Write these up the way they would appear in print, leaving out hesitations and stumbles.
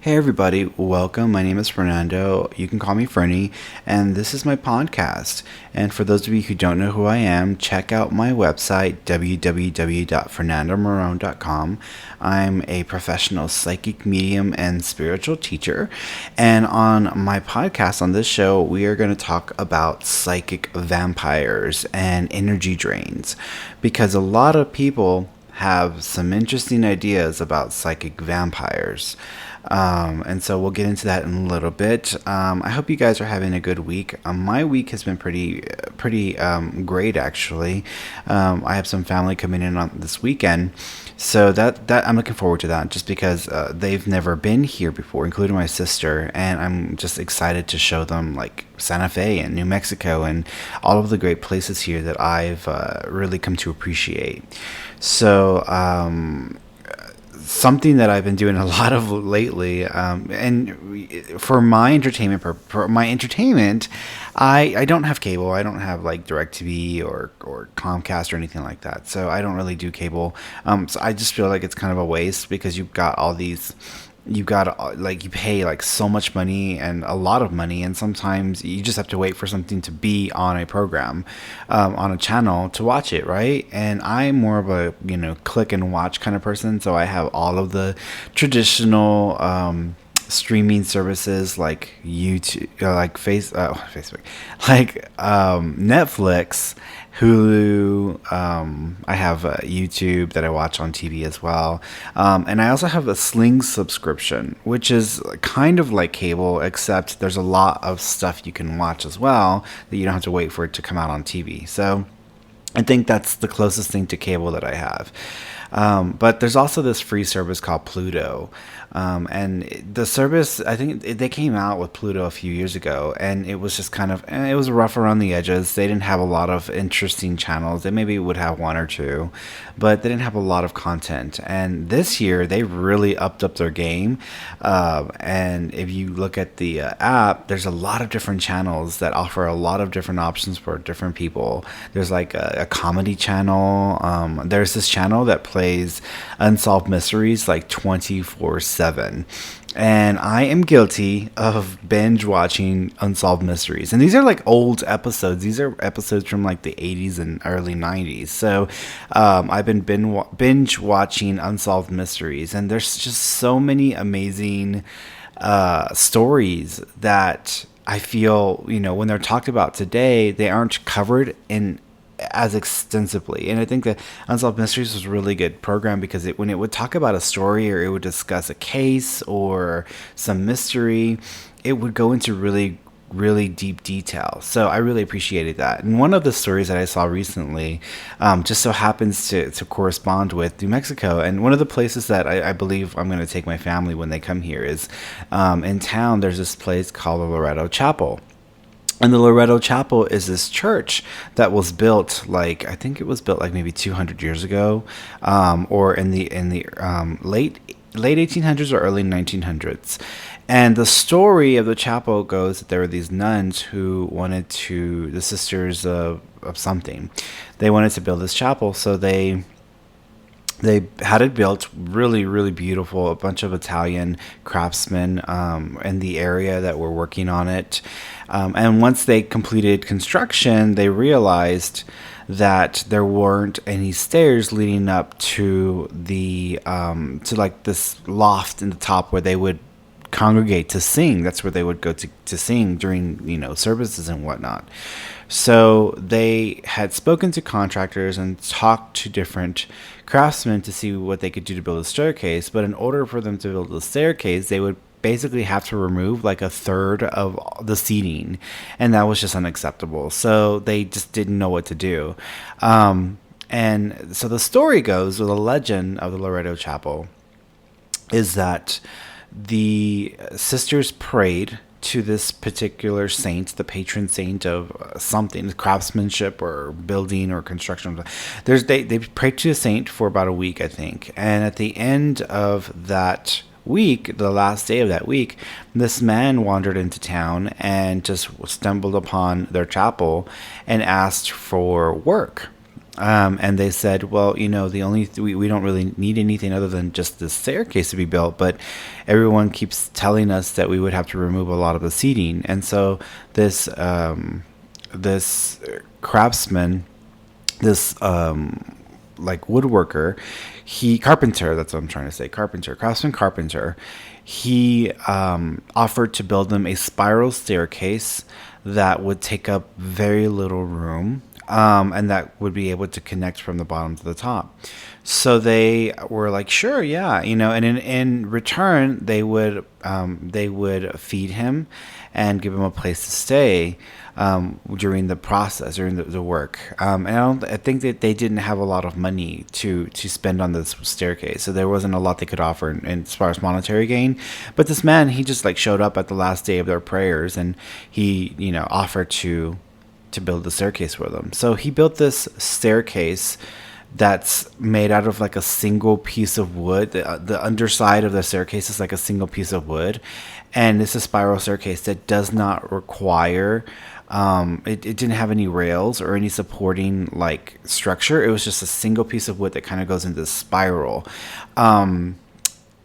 Hey everybody, welcome. My name is Fernando. You can call me Ferny, and this is my podcast. And for those of you who don't know who I am, check out my website, www.fernandomorone.com. I'm a professional psychic medium and spiritual teacher. And on my podcast, on this show, we are going to talk about psychic vampires and energy drains. Because a lot of people have some interesting ideas about psychic vampires. And so we'll get into that in a little bit. I hope you guys are having a good week. My week has been pretty great actually. I have some family coming in on this weekend, so that I'm looking forward to that. Just because they've never been here before, including my sister, and I'm just excited to show them like Santa Fe and New Mexico and all of the great places here that I've really come to appreciate. So. Something that I've been doing a lot of lately, and for my entertainment, I don't have cable. I don't have like DirecTV or Comcast or anything like that. So I don't really do cable. So I just feel like it's kind of a waste because you've got like you pay like so much money and a lot of money, and sometimes you just have to wait for something to be on a program, on a channel to watch it, right? And I'm more of a click and watch kind of person, so I have all of the traditional streaming services like YouTube, Facebook, like Netflix, Hulu. I have YouTube that I watch on TV as well, and I also have a Sling subscription, which is kind of like cable, except there's a lot of stuff you can watch as well that you don't have to wait for it to come out on TV. So I think that's the closest thing to cable that I have. But there's also this free service called Pluto. And the service, I think they came out with Pluto a few years ago, and it was just it was rough around the edges. They didn't have a lot of interesting channels. They maybe would have one or two, but they didn't have a lot of content. And this year, they really upped up their game. And if you look at the app, there's a lot of different channels that offer a lot of different options for different people. There's like a comedy channel. There's this channel that plays unsolved mysteries like 24/7. And I am guilty of binge watching unsolved mysteries. And these are like old episodes. These are episodes from like the 80s and early 90s. So I've been binge watching unsolved mysteries. And there's just so many amazing stories that I feel, when they're talked about today, they aren't covered in as extensively. And I think that Unsolved Mysteries was a really good program because when it would talk about a story or it would discuss a case or some mystery, it would go into really, really deep detail. So I really appreciated that. And one of the stories that I saw recently just so happens to correspond with New Mexico. And one of the places that I believe I'm going to take my family when they come here is in town, there's this place called the Loretto Chapel. And the Loretto Chapel is this church that was built I think it was built like maybe 200 years ago, or in the late 1800s or early 1900s. And the story of the chapel goes that there were these nuns who wanted the sisters of something. They wanted to build this chapel, so they had it built really, really beautiful. A bunch of Italian craftsmen in the area that were working on it. And once they completed construction, they realized that there weren't any stairs leading up to to like this loft in the top where they would congregate to sing. That's where they would go to sing during services and whatnot. So they had spoken to contractors and talked to different craftsmen to see what they could do to build a staircase. But in order for them to build a staircase, they would basically have to remove like a third of the seating, and that was just unacceptable. So they just didn't know what to do. And so the story goes, or the legend of the Loretto Chapel, is that the sisters prayed to this particular saint, the patron saint of something, craftsmanship or building or construction. They prayed to a saint for about a week, I think. And at the end of that week, the last day of that week, this man wandered into town and just stumbled upon their chapel and asked for work. And they said, well, the only we don't really need anything other than just the staircase to be built, but everyone keeps telling us that we would have to remove a lot of the seating. And so this craftsman, this like woodworker, he carpenter, that's what I'm trying to say, craftsman carpenter, he offered to build them a spiral staircase that would take up very little room, and that would be able to connect from the bottom to the top. So they were like, sure, yeah, and in return they would feed him and give him a place to stay during the process, during the work. And I think that they didn't have a lot of money to spend on this staircase, so there wasn't a lot they could offer in as far as monetary gain. But this man, he just like showed up at the last day of their prayers, and he offered to build the staircase for them. So he built this staircase that's made out of like a single piece of wood. The underside of the staircase is like a single piece of wood, and it's a spiral staircase that does not require. It didn't have any rails or any supporting like structure. It was just a single piece of wood that kind of goes into the spiral.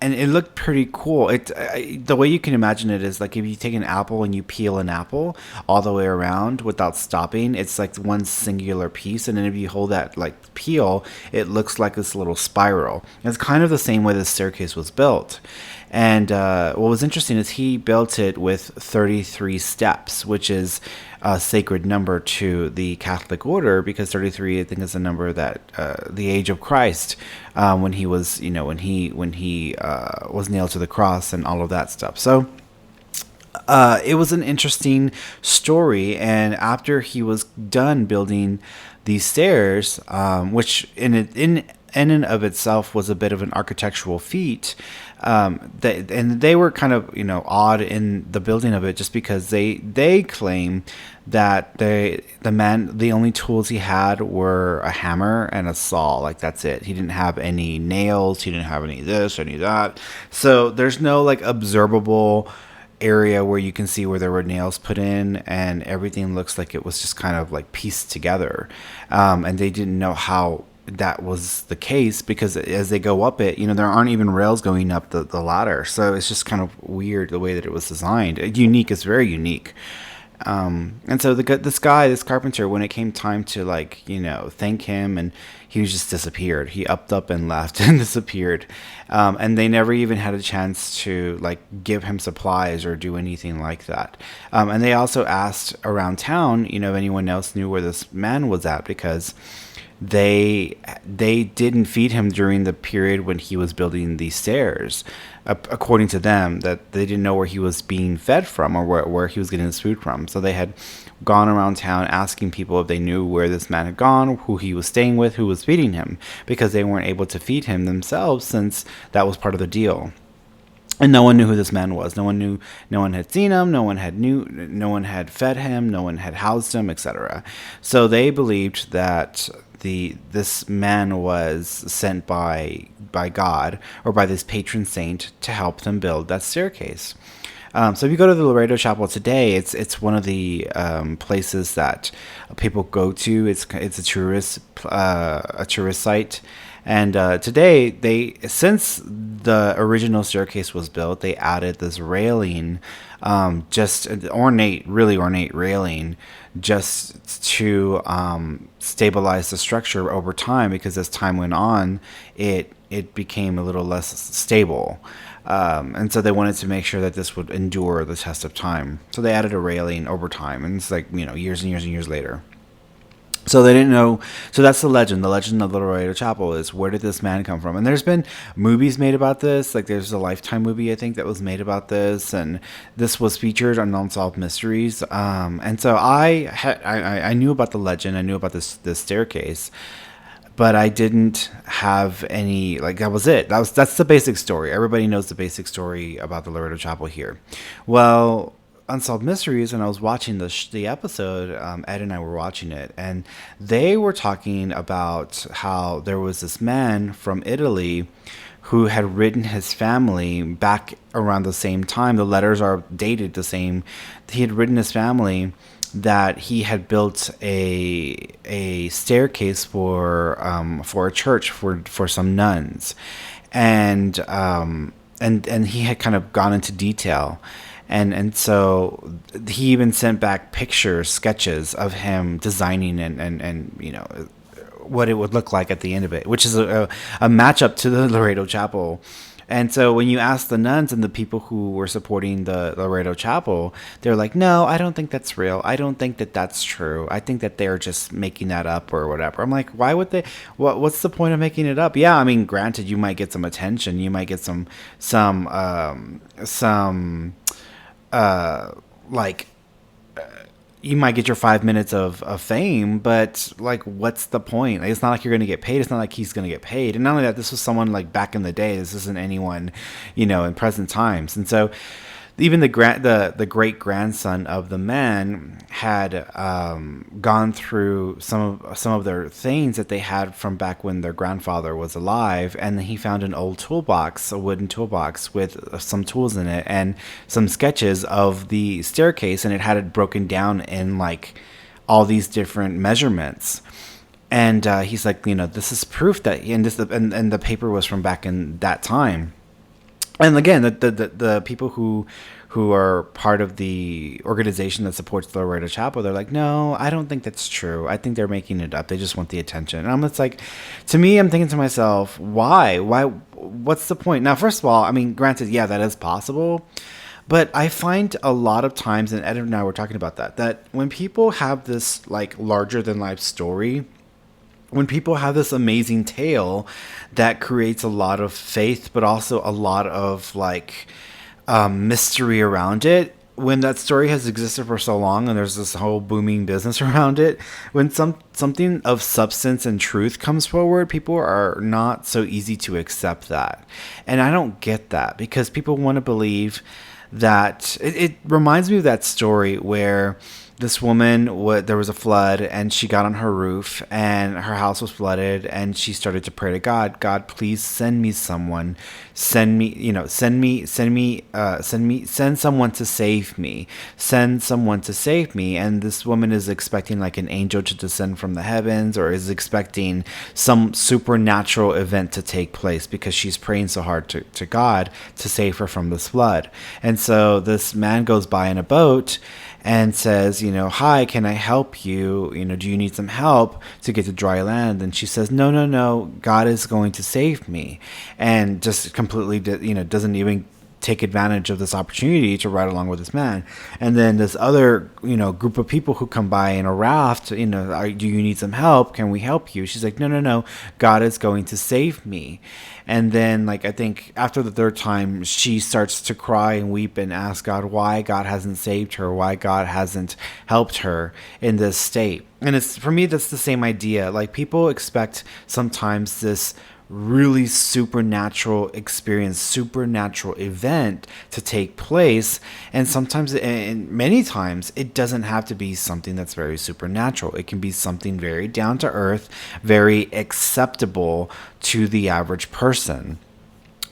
And it looked pretty cool. The way you can imagine it is like if you take an apple and you peel an apple all the way around without stopping, it's like one singular piece. And then if you hold that like peel, it looks like this little spiral. And it's kind of the same way the staircase was built. And what was interesting is he built it with 33 steps, which is a sacred number to the Catholic order, because 33, I think, is the number that the age of Christ, when he was, when he was nailed to the cross and all of that stuff. So it was an interesting story. And after he was done building these stairs, which in and of itself was a bit of an architectural feat. They were kind of odd in the building of it, just because they claim that the only tools he had were a hammer and a saw. Like, that's it. He didn't have any nails. He didn't have any this, any that. So there's no like observable area where you can see where there were nails put in, and everything looks like it was just kind of like pieced together. And they didn't know how that was the case, because as they go up it, there aren't even rails going up the ladder. So it's just kind of weird the way that it was designed. Unique is very unique. And so this carpenter, when it came time to thank him, and he just disappeared. He upped up and left and disappeared. And they never even had a chance to give him supplies or do anything like that. And they also asked around town, if anyone else knew where this man was at, because they didn't feed him during the period when he was building these stairs, according to them, that they didn't know where he was being fed from, or where he was getting his food from. So they had gone around town asking people if they knew where this man had gone, who he was staying with, who was feeding him, because they weren't able to feed him themselves, since that was part of the deal. And no one knew who this man was. No one knew. No one had seen him. No one had fed him. No one had housed him, etc. So they believed that this man was sent by God, or by this patron saint, to help them build that staircase. So if you go to the Loretto Chapel today, it's one of the places that people go to. It's a tourist site. And today, since the original staircase was built, they added this railing, just an really ornate railing, just to stabilize the structure over time, because as time went on, it became a little less stable. And so they wanted to make sure that this would endure the test of time. So they added a railing over time, and it's years and years and years later. So they didn't know. So that's the legend. The legend of the Loretto Chapel is, where did this man come from? And there's been movies made about this. There's a Lifetime movie, I think, that was made about this, and this was featured on Unsolved Mysteries. And so I knew about the legend. I knew about this staircase, but I didn't have any, that was it. That's the basic story. Everybody knows the basic story about the Loretto Chapel here. Well, Unsolved Mysteries, and I was watching the episode, Ed and I were watching it, and they were talking about how there was this man from Italy who had written his family back around the same time. The letters are dated the same. He had written his family that he had built a staircase for a church for some nuns, and and he had kind of gone into detail, and so he even sent back pictures, sketches of him designing and what it would look like at the end of it, which is a matchup to the Loretto Chapel. And so when you ask the nuns and the people who were supporting the Loretto Chapel, they're like, no, I don't think that's real. I don't think that that's true. I think that they're just making that up or whatever. I'm like, why would they? What's the point of making it up? Yeah, I mean, granted, you might get some attention. You might get some like you might get your 5 minutes of fame, but like, what's the point? Like, it's not like you're going to get paid. It's not like he's going to get paid. And not only that, this was someone like back in the day. This isn't anyone, in present times. And so even the great grandson of the man had gone through some of their things that they had from back when their grandfather was alive, and he found an old toolbox, a wooden toolbox with some tools in it and some sketches of the staircase, and it had it broken down in like all these different measurements. And he's like, this is proof that, and the paper was from back in that time. And again, the people who are part of the organization that supports the Loretto Chapel, they're like, no, I don't think that's true. I think they're making it up. They just want the attention. And it's like, to me, I'm thinking to myself, why? What's the point? Now, first of all, I mean, granted, yeah, that is possible. But I find a lot of times, and Ed and I were talking about that when people have this like larger than life story, when people have this amazing tale that creates a lot of faith, but also a lot of like mystery around it, when that story has existed for so long and there's this whole booming business around it, when something of substance and truth comes forward, people are not so easy to accept that. And I don't get that, because people want to believe that it reminds me of that story where this woman, there was a flood, and she got on her roof, and her house was flooded, and she started to pray to God. God, please send me someone. Send someone to save me. Send someone to save me. And this woman is expecting like an angel to descend from the heavens, or is expecting some supernatural event to take place, because she's praying so hard to God to save her from this flood. And so this man goes by in a boat and says, hi, can I help you? Do you need some help to get to dry land? And she says, no, God is going to save me. And just completely, doesn't even take advantage of this opportunity to ride along with this man. And then this other, group of people who come by in a raft, do you need some help? Can we help you? She's like, no, God is going to save me. And then, like, I think after the third time, she starts to cry and weep and ask God why God hasn't saved her, why God hasn't helped her in this state. And for me, that's the same idea. Like, people expect sometimes this really supernatural experience, supernatural event to take place, and sometimes, and many times, it doesn't have to be something that's very supernatural. It can be something very down to earth, very acceptable to the average person.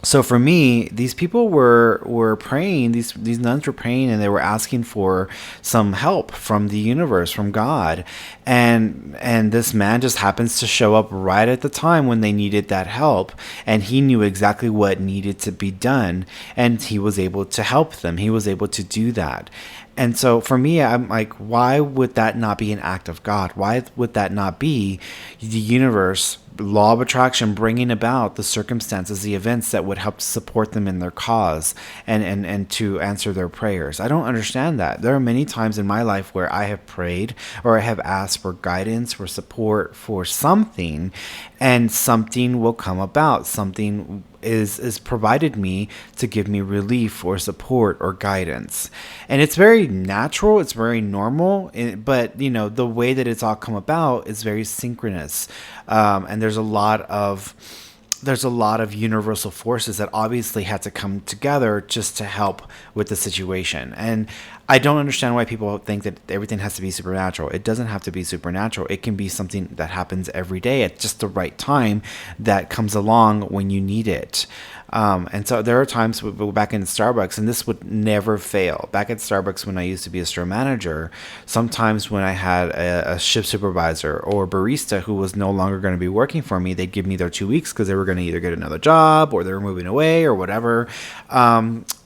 So for me, these people were praying, these nuns were praying, and they were asking for some help from the universe, from God. And this man just happens to show up right at the time when they needed that help. And he knew exactly what needed to be done. And he was able to help them. He was able to do that. And so for me, I'm like, why would that not be an act of God? Why would that not be the universe, law of attraction, bringing about the circumstances, the events that would help support them in their cause and to answer their prayers? I don't understand that. There are many times in my life where I have prayed or I have asked for guidance, for support, for something, and something will come about. Something is provided me to give me relief or support or guidance. And it's very natural, it's very normal, but the way that it's all come about is very synchronous. And there's a lot of universal forces that obviously had to come together just to help with the situation. And I don't understand why people think that everything has to be supernatural. It doesn't have to be supernatural. It can be something that happens every day at just the right time that comes along when you need it. And so there are times back in Starbucks, and this would never fail. Back at Starbucks, when I used to be a store manager, sometimes when I had a shift supervisor or barista who was no longer going to be working for me, they'd give me their 2 weeks because they were going to either get another job or they were moving away or whatever.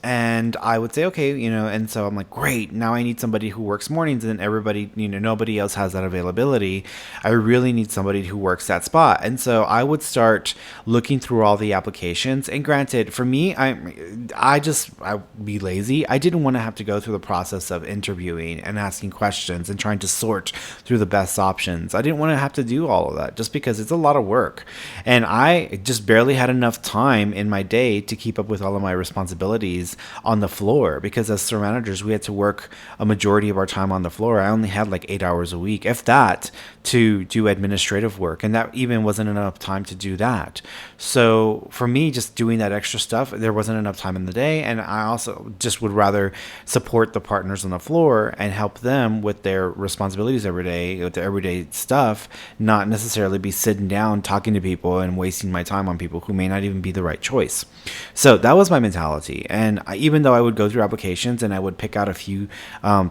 And I would say, okay, and so I'm like, great, now I need somebody who works mornings, and everybody, nobody else has that availability. I really need somebody who works that spot. And so I would start looking through all the applications. And granted, for me, I'd be lazy. I didn't want to have to go through the process of interviewing and asking questions and trying to sort through the best options. I didn't want to have to do all of that just because it's a lot of work. And I just barely had enough time in my day to keep up with all of my responsibilities on the floor, because as store managers, we had to work a majority of our time on the floor. I only had like 8 hours a week, if that, to do administrative work, and that even wasn't enough time to do that. So for me, just doing that extra stuff, there wasn't enough time in the day. And I also just would rather support the partners on the floor and help them with their responsibilities every day, with the everyday stuff, not necessarily be sitting down talking to people and wasting my time on people who may not even be the right choice. So that was my mentality. And even though I would go through applications and I would pick out a few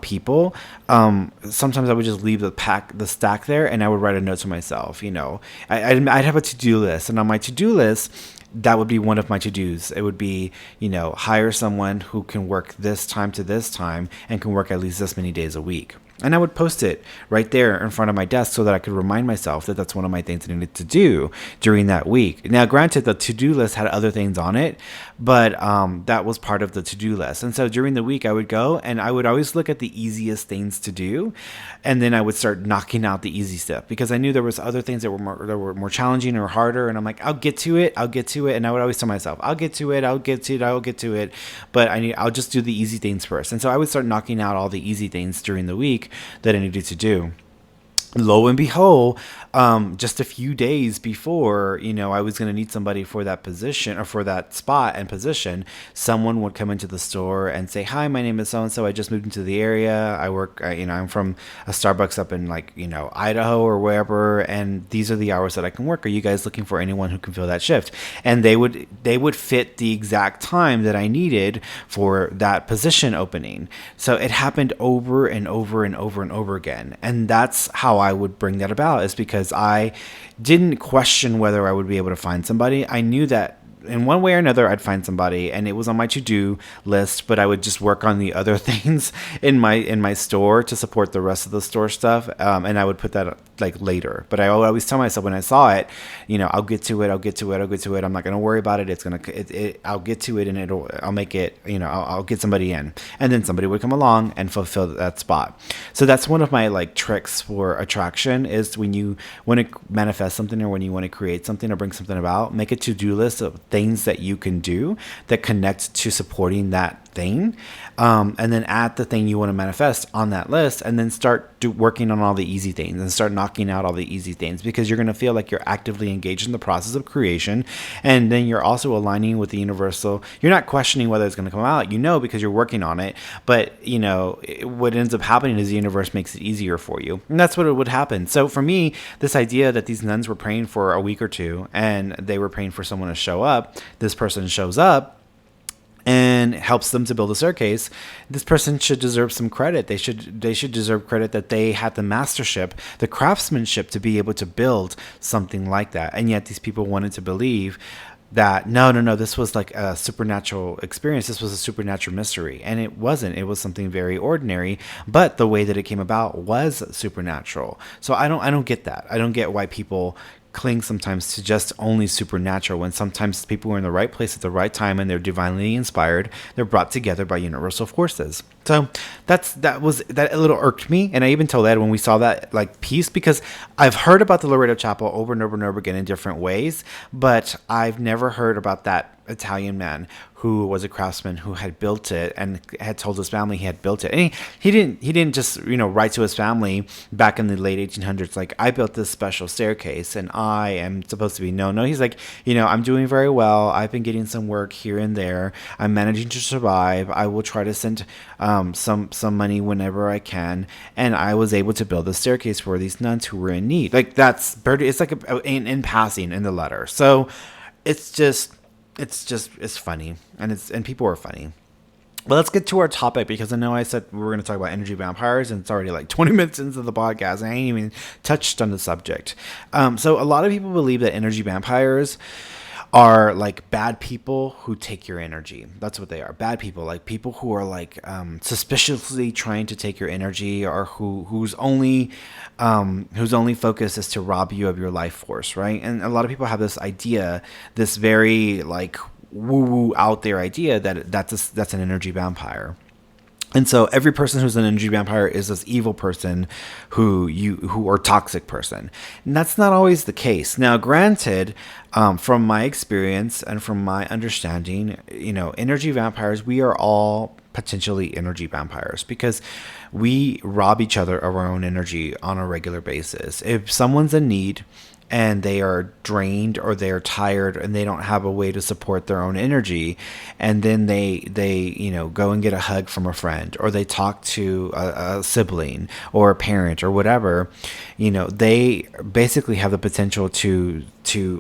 people, sometimes I would just leave the stack there, and I would write a note to myself. I'd have a to-do list, and on my to-do list, that would be one of my to-dos. It would be, hire someone who can work this time to this time and can work at least this many days a week. And I would post it right there in front of my desk so that I could remind myself that that's one of my things I needed to do during that week. Now, granted, the to-do list had other things on it, but that was part of the to-do list. And so during the week, I would go and I would always look at the easiest things to do. And then I would start knocking out the easy stuff, because I knew there was other things that were more challenging or harder. And I'm like, I'll get to it. And I would always tell myself, I'll get to it. But I'll just do the easy things first. And so I would start knocking out all the easy things during the week that I needed to do. Lo and behold, just a few days before, I was going to need somebody for that position or for that spot and position, someone would come into the store and say, hi, my name is so-and-so. I just moved into the area. I work, I'm from a Starbucks up in Idaho or wherever. And these are the hours that I can work. Are you guys looking for anyone who can fill that shift? And they would fit the exact time that I needed for that position opening. So it happened over and over and over and over again. And that's how I would bring that about, is because I didn't question whether I would be able to find somebody. I knew that in one way or another, I'd find somebody, and it was on my to-do list, but I would just work on the other things in my store to support the rest of the store stuff. And I would put that later, but I would always tell myself when I saw it, I'll get to it. I'm not going to worry about it. I'll get to it, and I'll make it, I'll get somebody in, and then somebody would come along and fulfill that spot. So that's one of my tricks for attraction, is when you want to manifest something, or when you want to create something or bring something about, make a to-do list of things that you can do that connect to supporting that thing, and then add the thing you want to manifest on that list, and then start working on all the easy things and start knocking out all the easy things, because you're going to feel like you're actively engaged in the process of creation. And then you're also aligning with the universal. You're not questioning whether it's going to come out, because you're working on it. But what ends up happening is the universe makes it easier for you, and that's what it would happen. So for me, this idea that these nuns were praying for a week or two, and they were praying for someone to show up, this person shows up and helps them to build a staircase. This person should deserve some credit. They should deserve credit that they had the mastership, the craftsmanship to be able to build something like that. And yet these people wanted to believe that no, this was like a supernatural experience. This was a supernatural mystery. And it wasn't. It was something very ordinary, but the way that it came about was supernatural. So I don't get that. I don't get why people cling sometimes to just only supernatural, when sometimes people are in the right place at the right time and they're divinely inspired. They're brought together by universal forces. So that a little irked me. And I even told Ed when we saw that piece, because I've heard about the Loretto Chapel over and over and over again in different ways, but I've never heard about that Italian man who was a craftsman who had built it and had told his family he had built it. And he didn't just write to his family back in the late 1800s I built this special staircase and I am supposed to be no. He's like, I'm doing very well. I've been getting some work here and there. I'm managing to survive. I will try to send some money whenever I can, and I was able to build a staircase for these nuns who were in need. It's in passing in the letter. So it's it's funny, and people are funny. But let's get to our topic, because I know I said we were going to talk about energy vampires, and it's already like 20 minutes into the podcast, and I ain't even touched on the subject. So a lot of people believe that energy vampires are like bad people who take your energy. That's what they are. Bad people, like people who are like suspiciously trying to take your energy, or whose only focus is to rob you of your life force, right? And a lot of people have this idea, this very like woo-woo out there idea that that's an energy vampire. And so every person who's an energy vampire is this evil person who or toxic person. And that's not always the case. Now, granted, from my experience and from my understanding, energy vampires, we are all potentially energy vampires, because we rob each other of our own energy on a regular basis. If someone's in need and they are drained, or they are tired, and they don't have a way to support their own energy, and then they go and get a hug from a friend, or they talk to a sibling or a parent or whatever, they basically have the potential to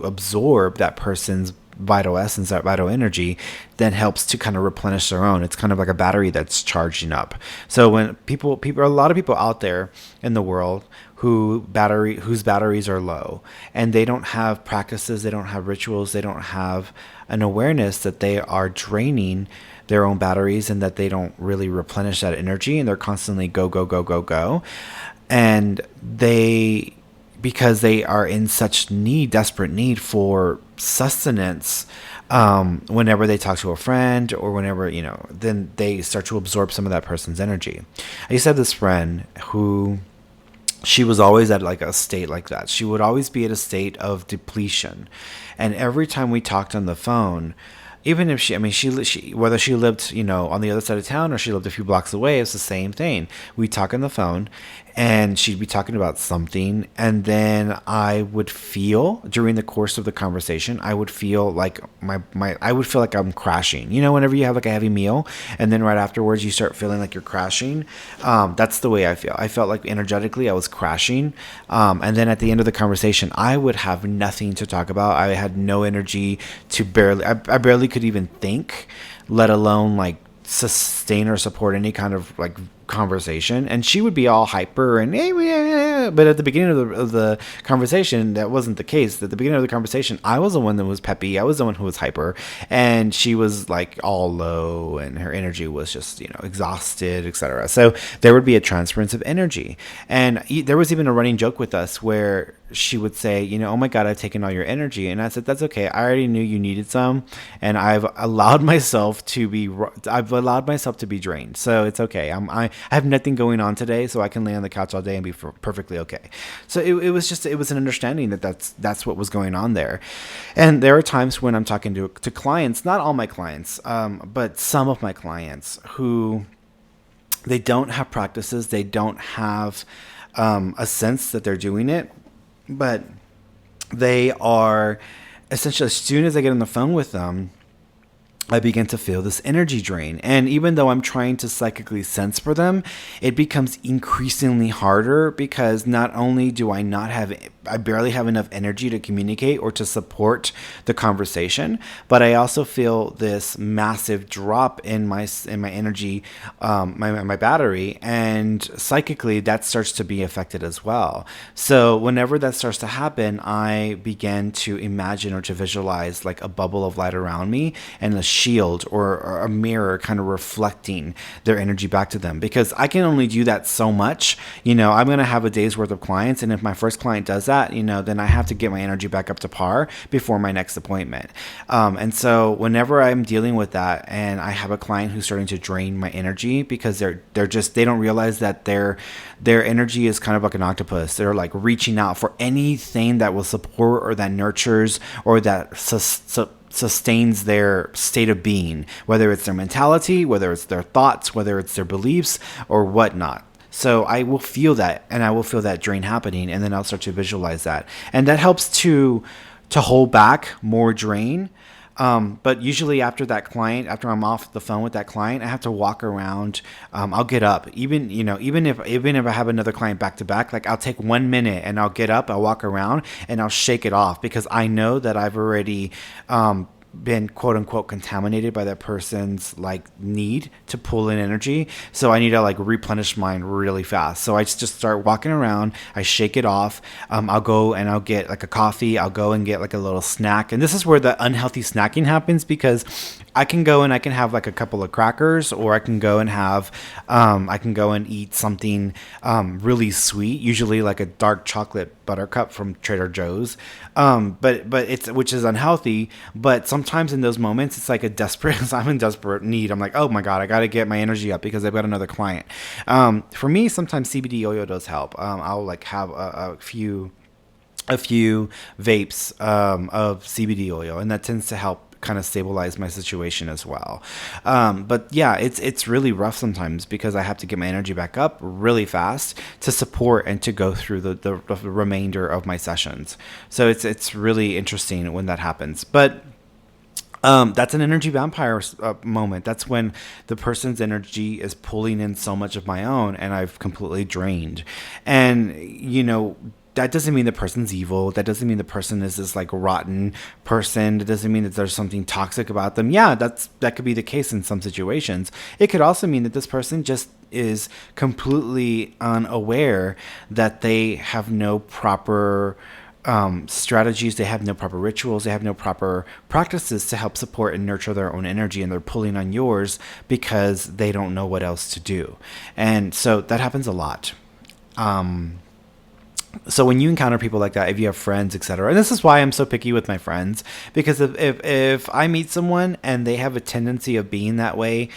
absorb that person's vital essence, that vital energy, that helps to kind of replenish their own. It's kind of like a battery that's charging up. So when a lot of people out there in the world whose batteries are low, and they don't have practices, they don't have rituals, they don't have an awareness that they are draining their own batteries, and that they don't really replenish that energy, and they're constantly go, go, go, go, go. And because they are in such desperate need for sustenance, whenever they talk to a friend, or whenever, then they start to absorb some of that person's energy. I used to have this friend who, she was always at like a state like that. She would always be at a state of depletion. And every time we talked on the phone, even if she whether she lived, on the other side of town, or she lived a few blocks away, it's the same thing. We talk on the phone, and she'd be talking about something, and then I would feel during the course of the conversation, I would feel like I would feel like I'm crashing. Whenever you have like a heavy meal, and then right afterwards you start feeling like you're crashing. That's the way I feel. I felt like energetically I was crashing. And then at the end of the conversation, I would have nothing to talk about. I had no energy to I barely could even think, let alone like sustain or support any kind of like conversation. And she would be all hyper and but at the beginning of the conversation, that wasn't the case. At the beginning of the conversation, I was the one that was peppy, I was the one who was hyper, and she was like all low, and her energy was just exhausted, etc. So there would be a transference of energy. And there was even a running joke with us where she would say, oh my God, I've taken all your energy. And I said, that's okay. I already knew you needed some, and I've allowed myself to be drained. So it's okay. I have nothing going on today, so I can lay on the couch all day and be perfectly okay. So it was an understanding that that's what was going on there. And there are times when I'm talking to clients, not all my clients, but some of my clients, who they don't have practices, they don't have a sense that they're doing it, but they are essentially, as soon as I get on the phone with them, I begin to feel this energy drain. And even though I'm trying to psychically sense for them, it becomes increasingly harder, because not only do I barely have enough energy to communicate or to support the conversation, but I also feel this massive drop in my energy, my battery, and psychically that starts to be affected as well. So whenever that starts to happen, I begin to imagine or to visualize like a bubble of light around me, and a shield or a mirror kind of reflecting their energy back to them, because I can only do that so much. I'm going to have a day's worth of clients, and if my first client does that, then I have to get my energy back up to par before my next appointment. And so whenever I'm dealing with that, and I have a client who's starting to drain my energy, because they don't realize that their energy is kind of like an octopus. They're like reaching out for anything that will support, or that nurtures, or that sustains their state of being, whether it's their mentality, whether it's their thoughts, whether it's their beliefs, or whatnot. So I will feel that, and I will feel that drain happening, and then I'll start to visualize that. And that helps to hold back more drain. But usually after I'm off the phone with that client, I have to walk around. I'll get up, even if I have another client back to back, like I'll take 1 minute and I'll get up, I'll walk around, and I'll shake it off, because I know that I've already, been quote unquote contaminated by that person's like need to pull in energy. So I need to like replenish mine really fast. So I just start walking around. I shake it off. I'll go and I'll get like a coffee. I'll go and get like a little snack. And this is where the unhealthy snacking happens, because I can go and I can have like a couple of crackers, or I can go and have, I can go and eat something really sweet, usually like a dark chocolate buttercup from Trader Joe's. But it's, which is unhealthy. But sometimes in those moments, it's like a desperate, I'm in desperate need. I'm like, oh my God, I got to get my energy up because I've got another client. For me, sometimes CBD oil does help. I'll like have a few vapes of CBD oil, and that tends to help kind of stabilize my situation as well. But yeah, it's really rough sometimes because I have to get my energy back up really fast to support and to go through the remainder of my sessions. So it's really interesting when that happens. But that's an energy vampire moment. That's when the person's energy is pulling in so much of my own, and I've completely drained. And that doesn't mean the person's evil. That doesn't mean the person is this like rotten person. That doesn't mean that there's something toxic about them. Yeah, that could be the case in some situations. It could also mean that this person just is completely unaware that they have no proper strategies, they have no proper rituals, they have no proper practices to help support and nurture their own energy, and they're pulling on yours because they don't know what else to do. And so that happens a lot. So when you encounter people like that, if you have friends, etc., and this is why I'm so picky with my friends, because if I meet someone and they have a tendency of being that way,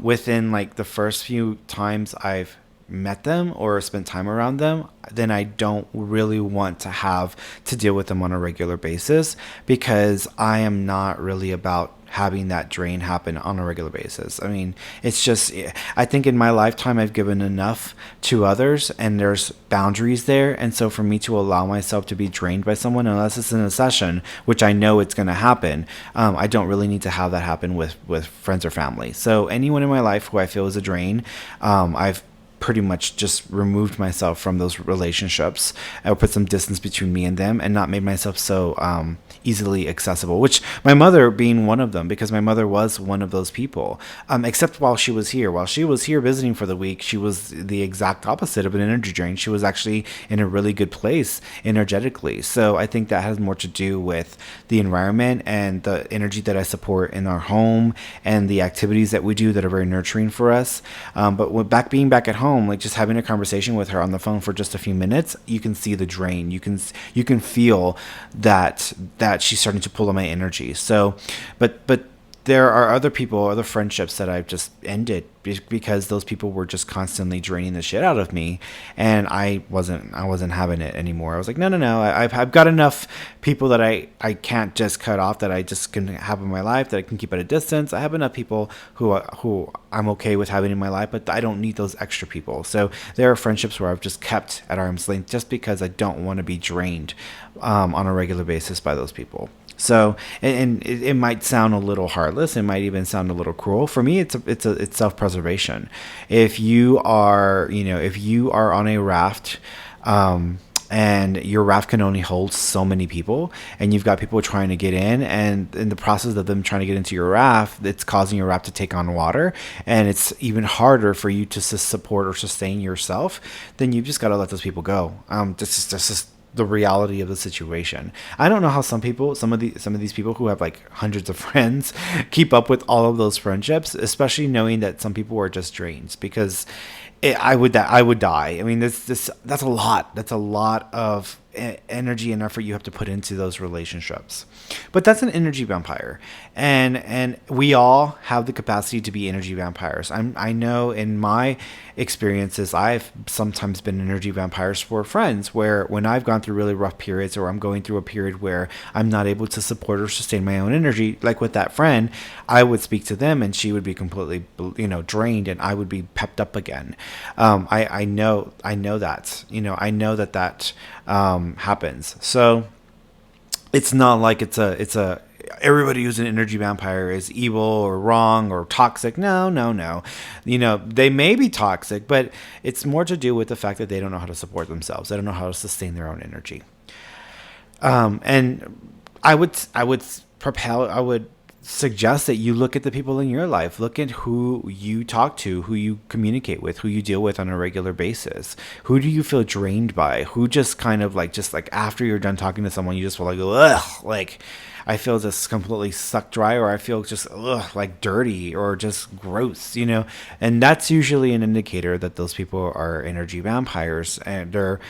within like the first few times I've met them or spent time around them, then I don't really want to have to deal with them on a regular basis, because I am not really about having that drain happen on a regular basis. I mean, it's just, I think in my lifetime I've given enough to others, and there's boundaries there. And so for me to allow myself to be drained by someone, unless it's in a session, which I know it's going to happen, I don't really need to have that happen with friends or family. So anyone in my life who I feel is a drain, I've pretty much just removed myself from those relationships. I would put some distance between me and them, and not made myself so easily accessible, which my mother being one of them, because my mother was one of those people, except while she was here. While she was here visiting for the week, she was the exact opposite of an energy drain. She was actually in a really good place energetically. So I think that has more to do with the environment and the energy that I support in our home, and the activities that we do that are very nurturing for us. But being back at home, like just having a conversation with her on the phone for just a few minutes, you can see the drain. You can feel that she's starting to pull on my energy. So, but there are other friendships that I've just ended because those people were just constantly draining the shit out of me, and I wasn't having it anymore. I was like, no, I've got enough people that I can't just cut off, that I just can have in my life, that I can keep at a distance. I have enough people who I'm okay with having in my life, but I don't need those extra people. So there are friendships where I've just kept at arm's length, just because I don't want to be drained on a regular basis by those people. So, and it might sound a little heartless. It might even sound a little cruel. For me, it's self-preservation. If you are on a raft, and your raft can only hold so many people, and you've got people trying to get in, and in the process of them trying to get into your raft, it's causing your raft to take on water, and it's even harder for you to support or sustain yourself, then you've just got to let those people go. This is the reality of the situation. I don't know how some of these people who have like hundreds of friends keep up with all of those friendships, especially knowing that some people are just drains, because I would die. I mean, that's a lot. That's a lot of energy and effort you have to put into those relationships. But that's an energy vampire, and we all have the capacity to be energy vampires. I know in my experiences, I've sometimes been energy vampires for friends, where when I've gone through really rough periods, or I'm going through a period where I'm not able to support or sustain my own energy, like with that friend, I would speak to them and she would be completely drained, and I would be pepped up again. I know that happens. So it's not like it's a everybody who's an energy vampire is evil or wrong or toxic. No. They may be toxic, but it's more to do with the fact that they don't know how to support themselves. They don't know how to sustain their own energy. And I would I would suggest that you look at the people in your life. Look at who you talk to, who you communicate with, who you deal with on a regular basis. Who do you feel drained by? Who just kind of like, just like after you're done talking to someone, you just feel like, ugh, like I feel just completely sucked dry, or I feel just like dirty or just gross, And that's usually an indicator that those people are energy vampires, and they're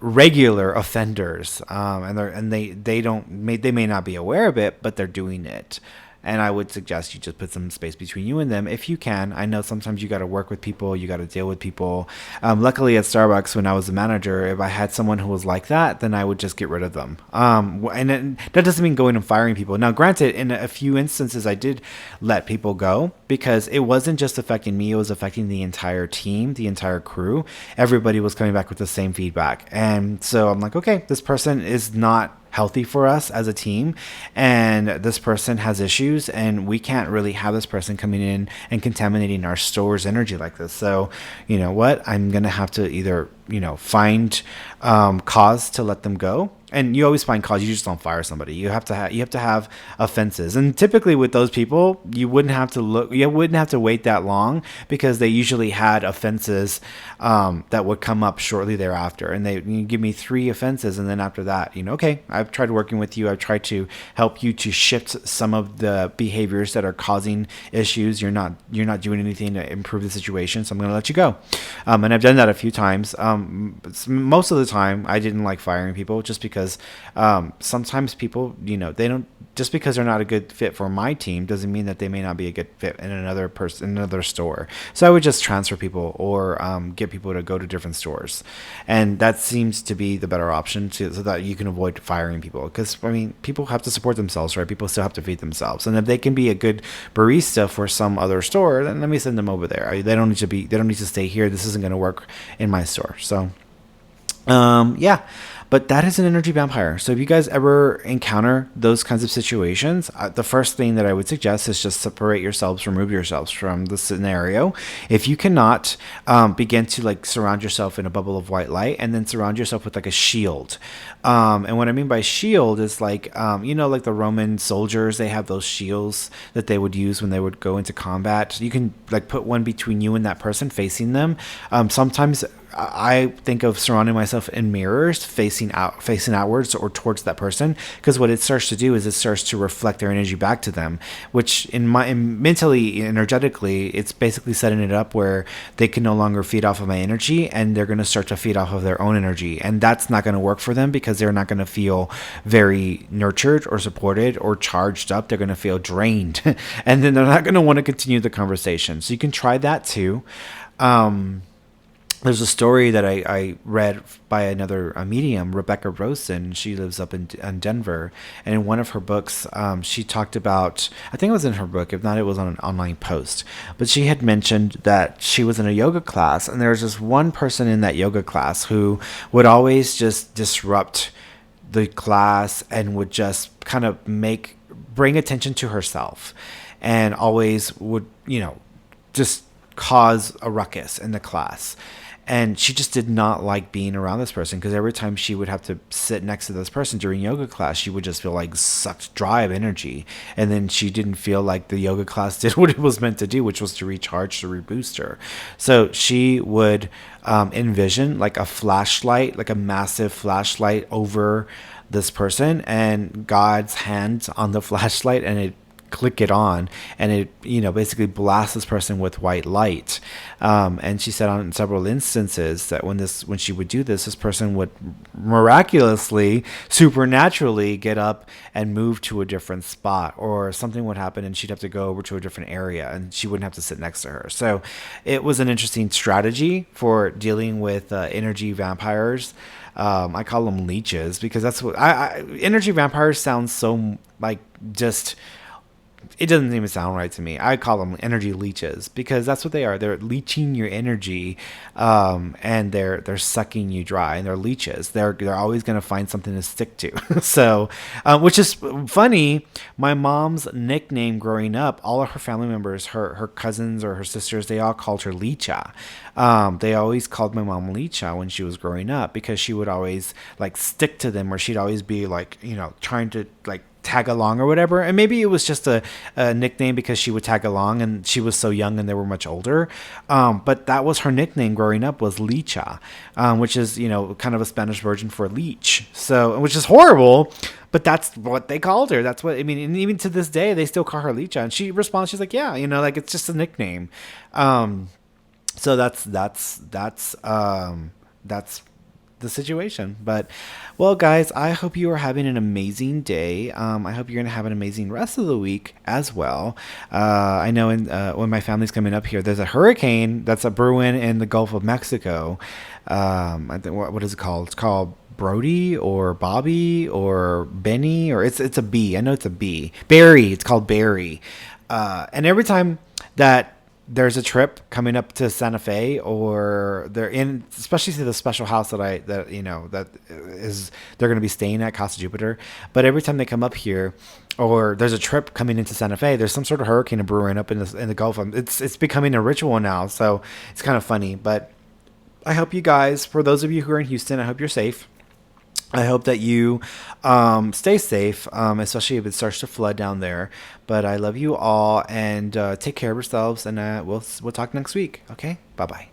regular offenders, and they may not be aware of it, but they're doing it. And I would suggest you just put some space between you and them if you can. I know sometimes you got to work with people, you got to deal with people. Luckily at Starbucks, when I was a manager, if I had someone who was like that, then I would just get rid of them. That doesn't mean going and firing people. Now, granted, in a few instances, I did let people go because it wasn't just affecting me, it was affecting the entire team, the entire crew. Everybody was coming back with the same feedback. And so I'm like, okay, this person is not healthy for us as a team, and this person has issues, and we can't really have this person coming in and contaminating our store's energy like this. So you know what, I'm gonna have to either find cause to let them go. And you always find cause. You just don't fire somebody. You have to have offenses. And typically with those people, you wouldn't have to wait that long, because they usually had offenses that would come up shortly thereafter. And you give me 3 offenses, and then after that, okay, I've tried working with you. I've tried to help you to shift some of the behaviors that are causing issues. You're not doing anything to improve the situation, so I'm going to let you go. And I've done that a few times. Most of the time, I didn't like firing people, just because sometimes people, they don't, just because they're not a good fit for my team doesn't mean that they may not be a good fit in another store. So I would just transfer people, or get people to go to different stores, and that seems to be the better option so that you can avoid firing people. Because people have to support themselves, right? People still have to feed themselves, and if they can be a good barista for some other store, then let me send them over there. They don't need to stay here. This isn't going to work in my store. So yeah. But that is an energy vampire. So if you guys ever encounter those kinds of situations, the first thing that I would suggest is just remove yourselves from the scenario. If you cannot, begin to surround yourself in a bubble of white light, and then surround yourself with a shield. And what I mean by shield is like the Roman soldiers, they have those shields that they would use when they would go into combat. You can put one between you and that person, facing them. Sometimes I think of surrounding myself in mirrors, facing outwards or towards that person, because what it starts to do is it starts to reflect their energy back to them, which mentally, energetically, it's basically setting it up where they can no longer feed off of my energy, and they're going to start to feed off of their own energy, and that's not going to work for them, because they're not going to feel very nurtured or supported or charged up. They're going to feel drained, and then they're not going to want to continue the conversation. So you can try that too. There's a story that I read by another medium, Rebecca Rosen. She lives up in Denver. And in one of her books, she talked about, I think it was in her book, if not, it was on an online post. But she had mentioned that she was in a yoga class, and there was just one person in that yoga class who would always just disrupt the class and would just kind of bring attention to herself, and always would, just cause a ruckus in the class. And she just did not like being around this person, because every time she would have to sit next to this person during yoga class, she would just feel sucked dry of energy. And then she didn't feel like the yoga class did what it was meant to do, which was to recharge, to reboost her. So she would envision a flashlight, a massive flashlight over this person, and God's hands on the flashlight, and it click it on, and it basically blasts this person with white light. And she said on several instances that when she would do this person would miraculously, supernaturally get up and move to a different spot, or something would happen and she'd have to go over to a different area, and she wouldn't have to sit next to her. So it was an interesting strategy for dealing with energy vampires. I call them leeches, because that's what energy vampires sounds so just it doesn't even sound right to me. I call them energy leeches because that's what they are. They're leeching your energy, and they're sucking you dry. And they're leeches. They're always going to find something to stick to. So, which is funny. My mom's nickname growing up, all of her family members, her cousins or her sisters, they all called her Leecha. They always called my mom Leecha when she was growing up because she would always like stick to them, or she'd always be like, trying to like tag along or whatever. And maybe it was just a nickname because she would tag along and she was so young and they were much older. But that was her nickname growing up, was Licha, which is, kind of a Spanish version for leech. So, which is horrible, but that's what they called her. That's what, I mean, and even to this day, they still call her Licha. And she responds, she's like, yeah, like it's just a nickname. So that's the situation. But well, guys, I hope you are having an amazing day. I hope you're gonna have an amazing rest of the week as well. I know when my family's coming up here, there's a hurricane that's a brewing in the Gulf of Mexico. I think, what is it called? It's called Brody or Bobby or Benny, or it's a B. I know it's a B. Barry. It's called Barry. And every time that there's a trip coming up to Santa Fe, or they're in, especially to the special house that they're going to be staying at, Casa Jupiter. But every time they come up here, or there's a trip coming into Santa Fe, there's some sort of hurricane brewing up in the Gulf. It's becoming a ritual now, so it's kind of funny. But I hope you guys, for those of you who are in Houston, I hope you're safe. I hope that you stay safe, especially if it starts to flood down there. But I love you all, and take care of yourselves, and we'll talk next week. Okay? Bye-bye.